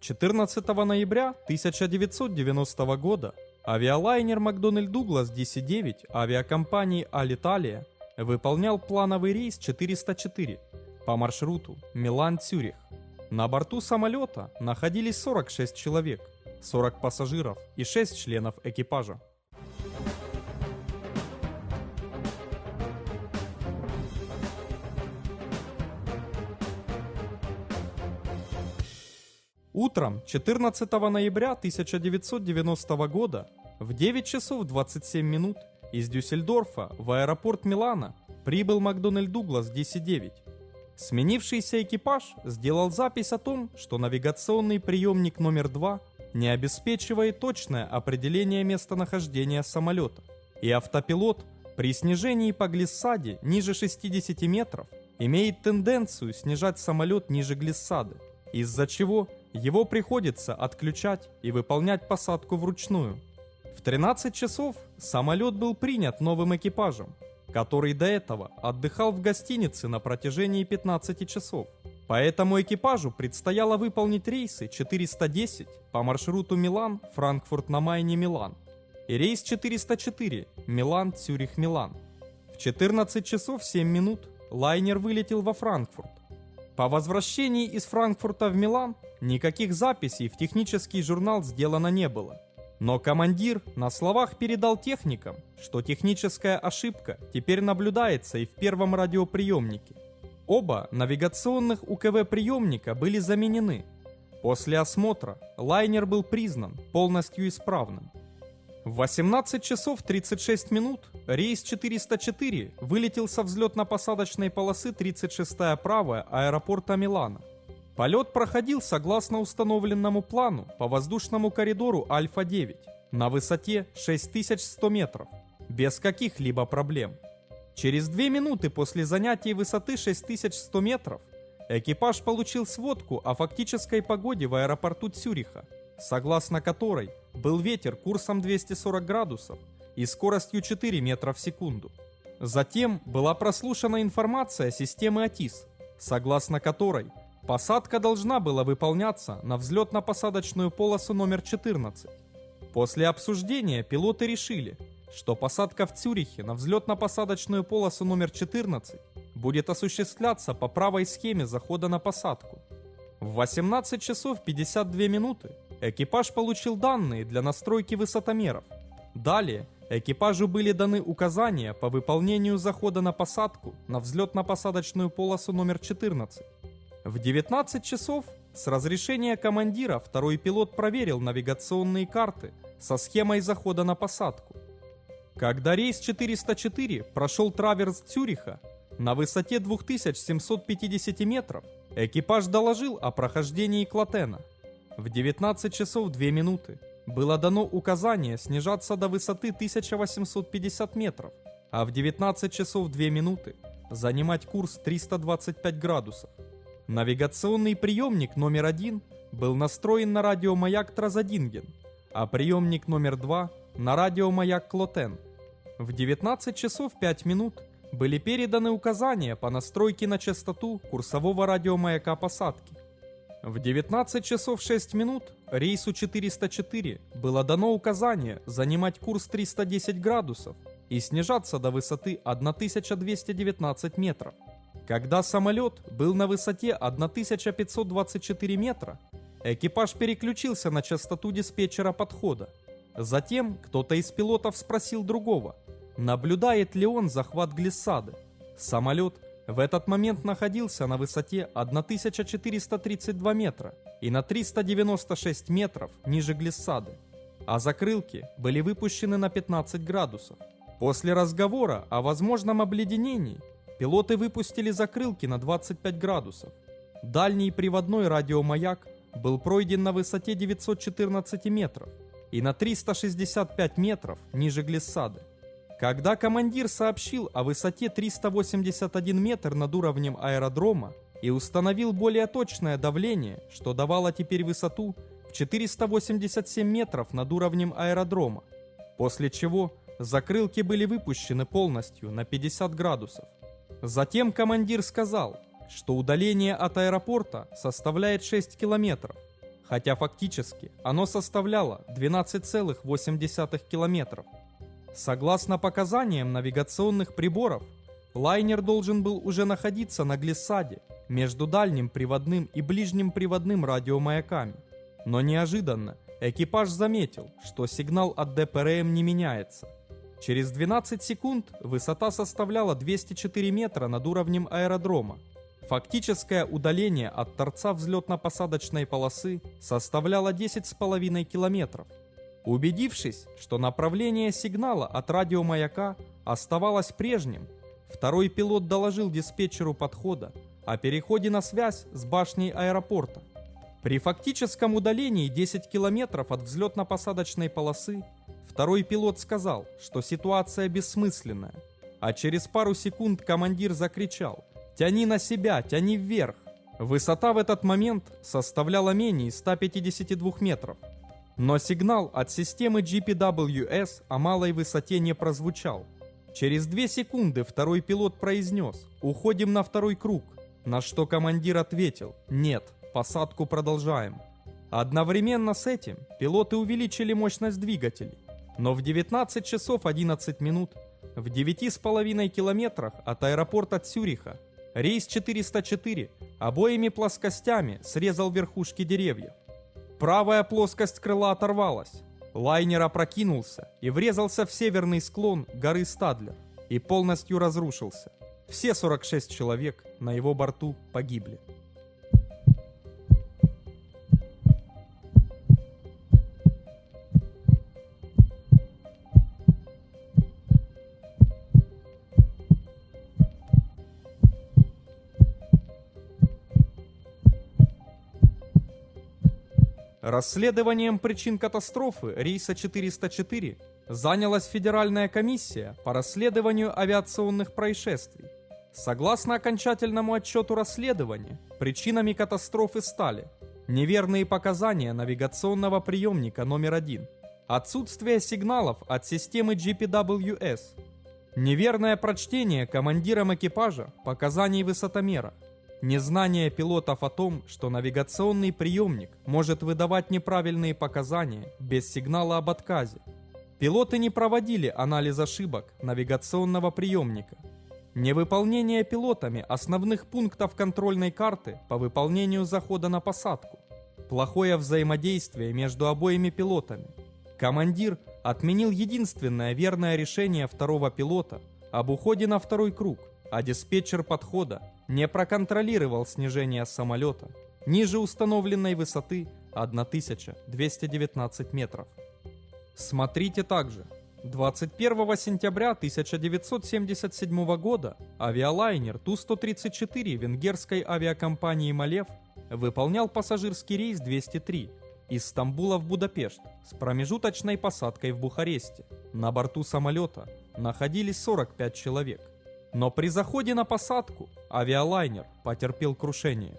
14 ноября 1990 года авиалайнер «Макдональд Дуглас DC-9» авиакомпании Alitalia выполнял плановый рейс 404 по маршруту Милан-Цюрих. На борту самолета находились 46 человек, 40 пассажиров и 6 членов экипажа. Утром 14 ноября 1990 года в 9 часов 27 минут из Дюссельдорфа в аэропорт Милана прибыл «Макдональд Дуглас DC-9». Сменившийся экипаж сделал запись о том, что навигационный приемник номер 2 не обеспечивает точное определение местонахождения самолета, и автопилот при снижении по глиссаде ниже 60 метров имеет тенденцию снижать самолет ниже глиссады, из-за чего его приходится отключать и выполнять посадку вручную. В 13 часов самолет был принят новым экипажем, который до этого отдыхал в гостинице на протяжении 15 часов. Поэтому экипажу предстояло выполнить рейсы 410 по маршруту Милан, Франкфурт на Майне, Милан, и рейс 404 Милан, Цюрих, Милан. В 14 часов 7 минут лайнер вылетел во Франкфурт. По возвращении из Франкфурта в Милан никаких записей в технический журнал сделано не было. Но командир на словах передал техникам, что техническая ошибка теперь наблюдается и в первом радиоприемнике. Оба навигационных УКВ-приемника были заменены. После осмотра лайнер был признан полностью исправным. В 18 часов 36 минут рейс 404 вылетел со взлетно-посадочной полосы 36-я правая аэропорта Милана. Полет проходил согласно установленному плану по воздушному коридору Альфа-9 на высоте 6100 метров, без каких-либо проблем. Через 2 минуты после занятия высоты 6100 метров экипаж получил сводку о фактической погоде в аэропорту Цюриха, согласно которой был ветер курсом 240 градусов и скоростью 4 метра в секунду. Затем была прослушана информация системы АТИС, согласно которой посадка должна была выполняться на взлетно-посадочную полосу номер 14. После обсуждения пилоты решили, что посадка в Цюрихе на взлетно-посадочную полосу номер 14 будет осуществляться по правой схеме захода на посадку. В 18 часов 52 минуты экипаж получил данные для настройки высотомеров. Далее экипажу были даны указания по выполнению захода на посадку на взлетно-посадочную полосу номер 14. В 19 часов с разрешения командира второй пилот проверил навигационные карты со схемой захода на посадку. Когда рейс 404 прошел траверс Цюриха на высоте 2750 метров, экипаж доложил о прохождении Клотена. В 19 часов 2 минуты было дано указание снижаться до высоты 1850 метров, а в 19 часов 2 минуты занимать курс 325 градусов. Навигационный приемник номер 1 был настроен на радиомаяк Тразадинген, а приемник номер 2 на радиомаяк Клотен. В 19 часов 5 минут были переданы указания по настройке на частоту курсового радиомаяка посадки. В 19 часов 6 минут рейсу 404 было дано указание занимать курс 310 градусов и снижаться до высоты 1219 метров. Когда самолет был на высоте 1524 метра, экипаж переключился на частоту диспетчера подхода. Затем кто-то из пилотов спросил другого, наблюдает ли он захват глиссады. Самолет в этот момент находился на высоте 1432 метра и на 396 метров ниже глиссады, а закрылки были выпущены на 15 градусов. После разговора о возможном обледенении пилоты выпустили закрылки на 25 градусов. Дальний приводной радиомаяк был пройден на высоте 914 метров и на 365 метров ниже глиссады. Когда командир сообщил о высоте 381 метр над уровнем аэродрома и установил более точное давление, что давало теперь высоту в 487 метров над уровнем аэродрома, после чего закрылки были выпущены полностью на 50 градусов. Затем командир сказал, что удаление от аэропорта составляет 6 километров, хотя фактически оно составляло 12,8 километров. Согласно показаниям навигационных приборов, лайнер должен был уже находиться на глиссаде между дальним приводным и ближним приводным радиомаяками. Но неожиданно экипаж заметил, что сигнал от ДПРМ не меняется. Через 12 секунд высота составляла 204 метра над уровнем аэродрома. Фактическое удаление от торца взлетно-посадочной полосы составляло 10,5 километров. Убедившись, что направление сигнала от радиомаяка оставалось прежним, второй пилот доложил диспетчеру подхода о переходе на связь с башней аэропорта. При фактическом удалении 10 километров от взлетно-посадочной полосы второй пилот сказал, что ситуация бессмысленная, а через пару секунд командир закричал: «Тяни на себя, тяни вверх!». Высота в этот момент составляла менее 152 метров. Но сигнал от системы GPWS о малой высоте не прозвучал. Через 2 секунды второй пилот произнес: «Уходим на второй круг», на что командир ответил: «Нет, посадку продолжаем». Одновременно с этим пилоты увеличили мощность двигателей, но в 19 часов 11 минут в 9,5 километрах от аэропорта Цюриха рейс 404 обоими плоскостями срезал верхушки деревьев. Правая плоскость крыла оторвалась, лайнер опрокинулся и врезался в северный склон горы Стадлер и полностью разрушился. Все 46 человек на его борту погибли. Расследованием причин катастрофы рейса 404 занялась Федеральная комиссия по расследованию авиационных происшествий. Согласно окончательному отчету расследования, причинами катастрофы стали неверные показания навигационного приемника номер 1, отсутствие сигналов от системы GPWS, неверное прочтение командиром экипажа показаний высотомера, незнание пилотов о том, что навигационный приемник может выдавать неправильные показания без сигнала об отказе. Пилоты не проводили анализ ошибок навигационного приемника. Невыполнение пилотами основных пунктов контрольной карты по выполнению захода на посадку. Плохое взаимодействие между обоими пилотами. Командир отменил единственное верное решение второго пилота об уходе на второй круг, а диспетчер подхода не проконтролировал снижение самолета ниже установленной высоты 1219 метров. Смотрите также. 21 сентября 1977 года авиалайнер Ту-134 венгерской авиакомпании «Малев» выполнял пассажирский рейс 203 из Стамбула в Будапешт с промежуточной посадкой в Бухаресте. На борту самолета находились 45 человек. Но при заходе на посадку авиалайнер потерпел крушение.